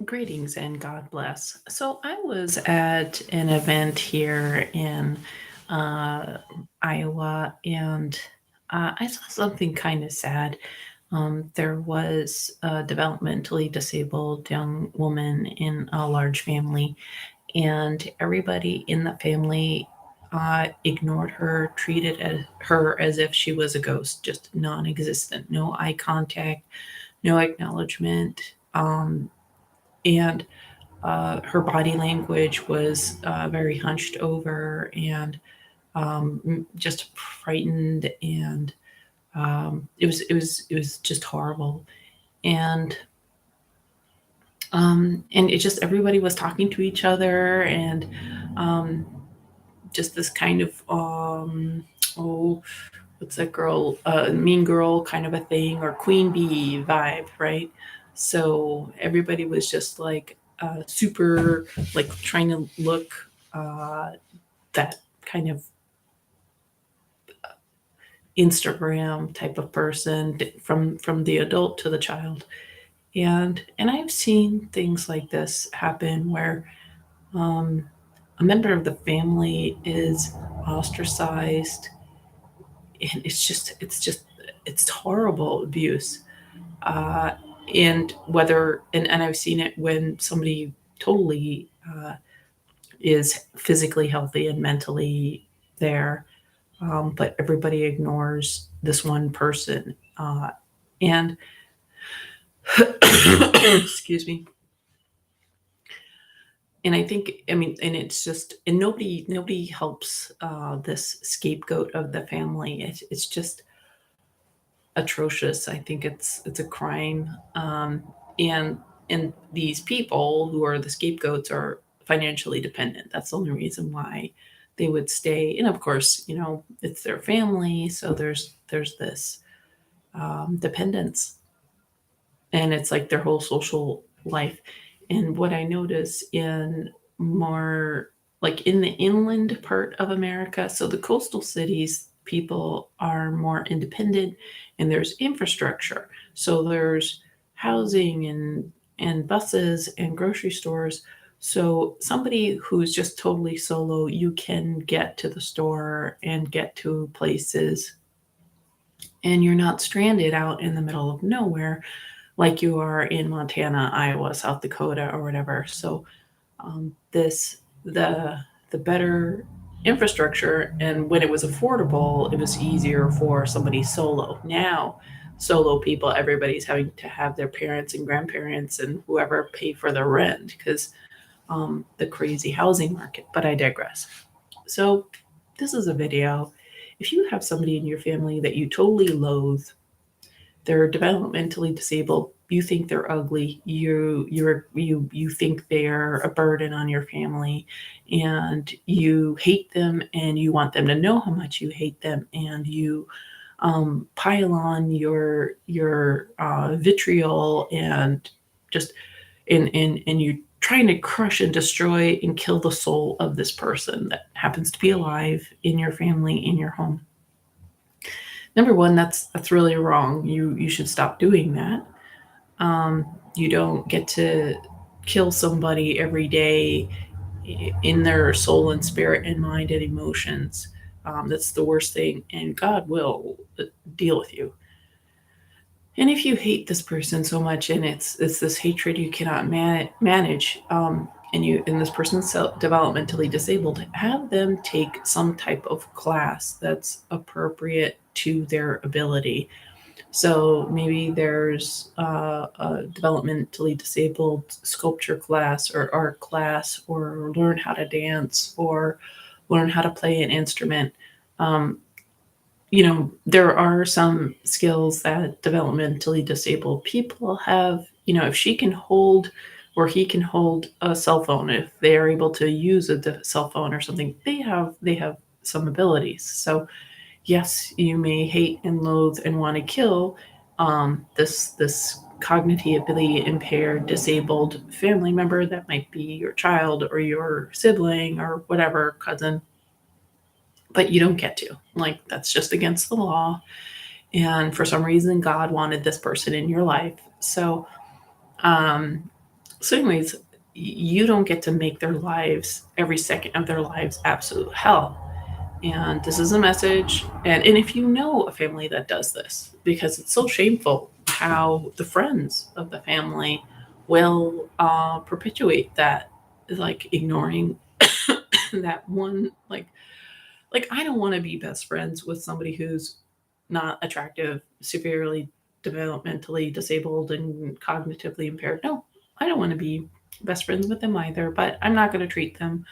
Greetings and God bless. So I was at an event here in uh, Iowa, and I saw something kind of sad. There was a developmentally disabled young woman in a large family, and everybody in the family ignored her, treated her as if she was a ghost, just non-existent, no eye contact, no acknowledgement. And Her body language was very hunched over and just frightened, and it was just horrible. And it just everybody was talking to each other, and um, just this kind of oh, what's that girl, mean girl kind of a thing, or queen bee vibe, right? So everybody was just like super, like trying to look that kind of Instagram type of person, from the adult to the child. And I've seen things like this happen where um, a member of the family is ostracized, and it's horrible abuse. uh, and whether and I've seen it when somebody totally is physically healthy and mentally there, but everybody ignores this one person. And excuse me. And I think, I mean, and it's just, and nobody helps this scapegoat of the family. It's just atrocious. I think it's a crime. And and these people who are the scapegoats are financially dependent. That's the only reason why they would stay. And of course, it's their family, so there's this dependence, and it's like their whole social life. And what I notice in more, like in the inland part of America, so the coastal cities, people are more independent, and there's infrastructure. So there's housing and buses and grocery stores. So somebody who's just totally solo, you can get to the store and get to places, and you're not stranded out in the middle of nowhere like you are in Montana, Iowa, South Dakota, or whatever. So this the better infrastructure, and when it was affordable, it was easier for somebody solo. Now, solo people, everybody's having to have their parents and grandparents and whoever pay for the rent because the crazy housing market. But I digress. So this is a video. If you have somebody in your family that you totally loathe, they're developmentally disabled, you think they're ugly, you think they're a burden on your family, and you hate them, and you want them to know how much you hate them, and you pile on your vitriol, and just and you're trying to crush and destroy and kill the soul of this person that happens to be alive in your family, in your home. Number one, that's really wrong. You should stop doing that. You don't get to kill somebody every day in their soul and spirit and mind and emotions. That's the worst thing, and God will deal with you. And if you hate this person so much, and it's this hatred you cannot manage, and this person's developmentally disabled, have them take some type of class that's appropriate to their ability. So maybe there's a developmentally disabled sculpture class or art class, or learn how to dance, or learn how to play an instrument. Um, there are some skills that developmentally disabled people have. If she can hold, or he can hold a cell phone, if they are able to use a cell phone or something, they have some abilities. So yes, you may hate and loathe and want to kill this cognitively impaired, disabled family member. That might be your child or your sibling or whatever, cousin, but you don't get to. Like, that's just against the law. And for some reason, God wanted this person in your life. So, um, So, anyways, you don't get to make their lives, every second of their lives, absolute hell. And this is a message. And if you know a family that does this, because it's so shameful how the friends of the family will perpetuate that, like ignoring that one, like I don't want to be best friends with somebody who's not attractive, severely developmentally disabled, and cognitively impaired. No, I don't want to be best friends with them either. But I'm not going to treat them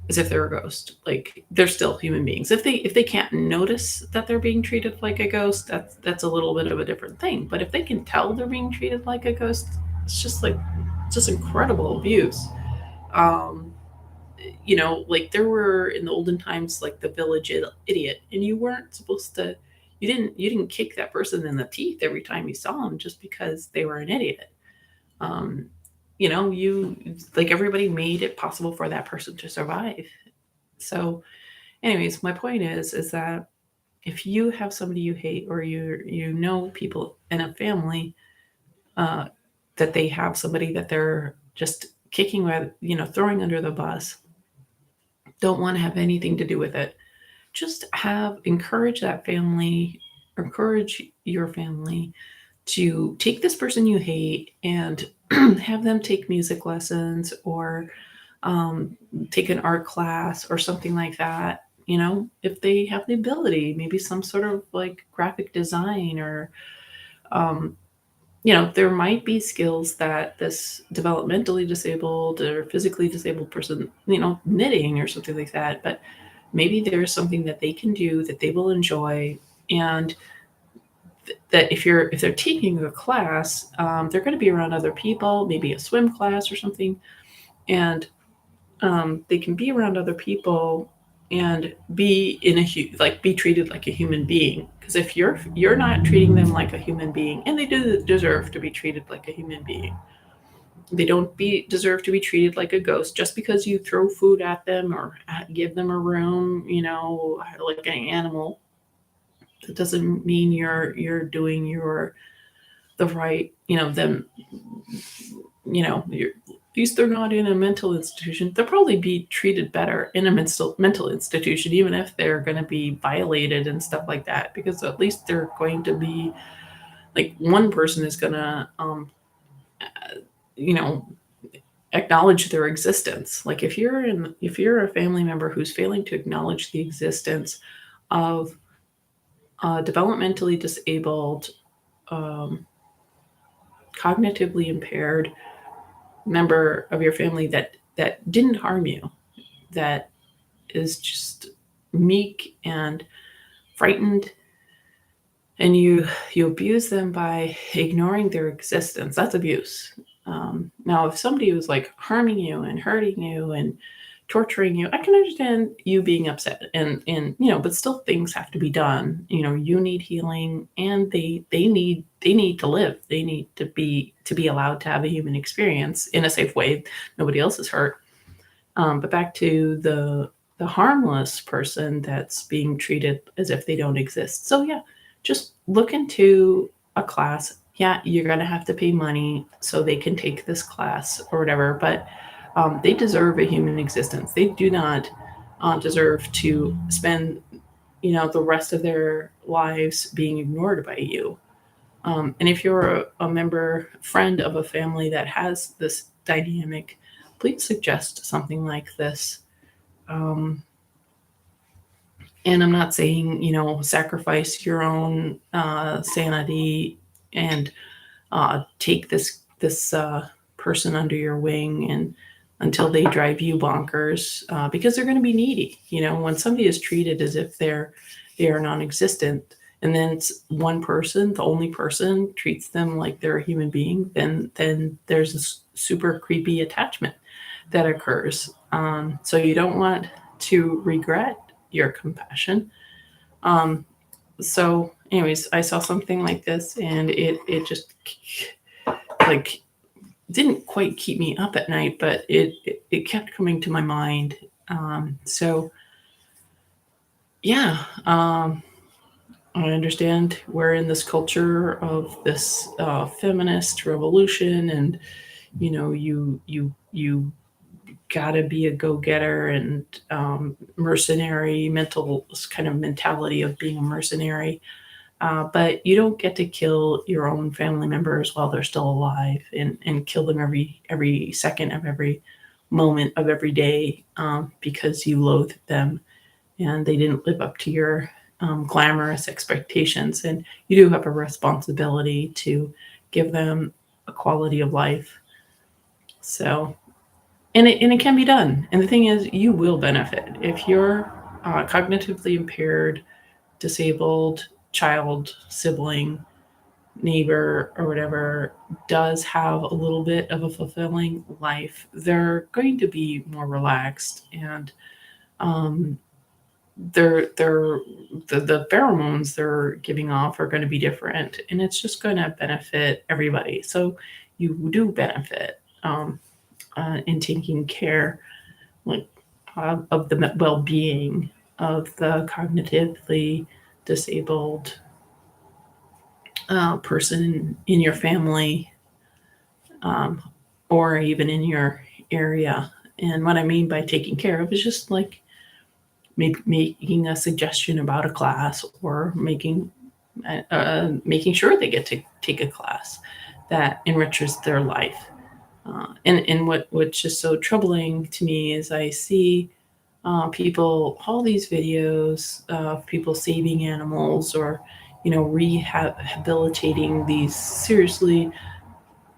as if they're a ghost. Like they're still human beings. If they can't notice that they're being treated like a ghost, that's a little bit of a different thing. But if they can tell they're being treated like a ghost, it's just like just incredible abuse. Um, like there were in the olden times like the village idiot, and you weren't supposed to. You didn't kick that person in the teeth every time you saw them just because they were an idiot. Um, you like everybody made it possible for that person to survive. So, anyways, my point is that if you have somebody you hate, or you know people in a family uh, that they have somebody that they're just kicking, throwing under the bus, don't want to have anything to do with it, just encourage that family, encourage your family to take this person you hate and have them take music lessons, or um, take an art class or something like that. If they have the ability, maybe some sort of like graphic design, or um, there might be skills that this developmentally disabled or physically disabled person, knitting or something like that. But maybe there's something that they can do that they will enjoy. And that if they're taking a class, they're going to be around other people, maybe a swim class or something, and they can be around other people and be be treated like a human being. Because if you're not treating them like a human being, and they do deserve to be treated like a human being, they don't deserve to be treated like a ghost just because you throw food at them or give them a room, like an animal. That doesn't mean you're doing the right, them, at least they're not in a mental institution. They'll probably be treated better in a mental institution, even if they're going to be violated and stuff like that, because at least they're going to be like one person is going to, you know, acknowledge their existence. Like if you're a family member who's failing to acknowledge the existence of a developmentally disabled, um, cognitively impaired member of your family that didn't harm you, that is just meek and frightened, and you abuse them by ignoring their existence, that's abuse. Now if somebody was like harming you and hurting you and torturing you, I can understand you being upset, and but still things have to be done. You need healing, and they need to live. They need to be allowed to have a human experience in a safe way. Nobody else is hurt. But back to the harmless person that's being treated as if they don't exist. So yeah, just look into a class. Yeah, you're gonna have to pay money so they can take this class or whatever, but they deserve a human existence. They do not deserve to spend the rest of their lives being ignored by you. And if you're a member, friend of a family that has this dynamic, please suggest something like this. Um, and I'm not saying, sacrifice your own sanity and take this person under your wing and until they drive you bonkers, because they're going to be needy. When somebody is treated as if they are non-existent, and then it's one person, the only person, treats them like they're a human being, then there's a super creepy attachment that occurs. So you don't want to regret your compassion. Um, so, anyways, I saw something like this, and it just like didn't quite keep me up at night, but it kept coming to my mind. So yeah, I understand we're in this culture of this feminist revolution, and you got to be a go-getter and mercenary mental kind of mentality of being a mercenary. But you don't get to kill your own family members while they're still alive and kill them every second of every moment of every day, because you loathe them and they didn't live up to your glamorous expectations. And you do have a responsibility to give them a quality of life. So, and it can be done. And the thing is, you will benefit if you're cognitively impaired, disabled child, sibling, neighbor, or whatever does have a little bit of a fulfilling life. They're going to be more relaxed, and um, they're the pheromones they're giving off are going to be different, and it's just going to benefit everybody. So you do benefit in taking care, like of the well-being of the cognitively disabled person in your family, um, or even in your area. And what I mean by taking care of is just like maybe making a suggestion about a class, or making sure they get to take a class that enriches their life. And what's just so troubling to me is I see people, all these videos of people saving animals, or rehabilitating these seriously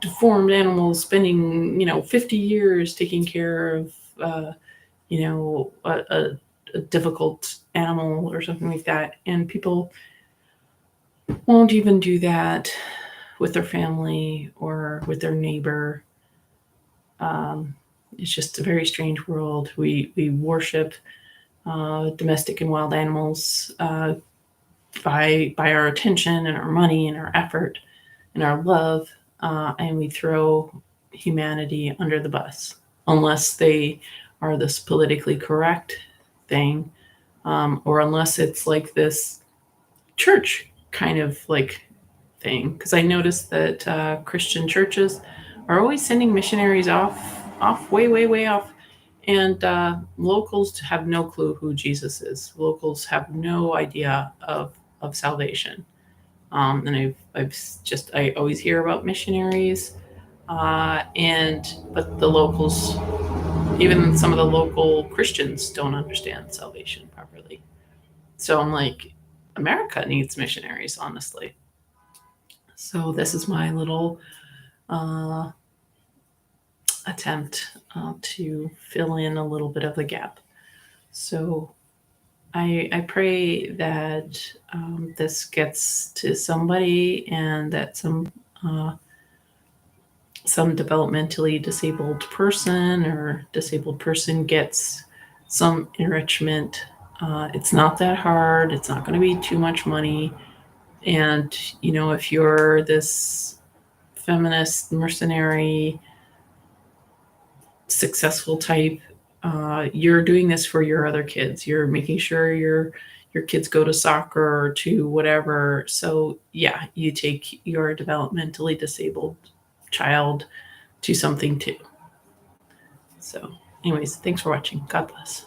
deformed animals, spending 50 years taking care of a difficult animal or something like that, and people won't even do that with their family or with their neighbor. It's just a very strange world. We worship domestic and wild animals by our attention and our money and our effort and our love, and we throw humanity under the bus unless they are this politically correct thing, or unless it's like this church kind of like thing. Because I noticed that Christian churches are always sending missionaries off way off, and locals have no clue who Jesus is. Locals have no idea of salvation. And I always hear about missionaries, but the locals, even some of the local Christians, don't understand salvation properly. So I'm like, America needs missionaries, honestly. So this is my little uh, attempt to fill in a little bit of the gap. So I pray that this gets to somebody, and that uh, some developmentally disabled person or disabled person gets some enrichment. It's not that hard. It's not going to be too much money. And if you're this feminist mercenary successful type, you're doing this for your other kids. You're making sure your kids go to soccer or to whatever. So yeah, you take your developmentally disabled child to something too. So anyways, thanks for watching. God bless.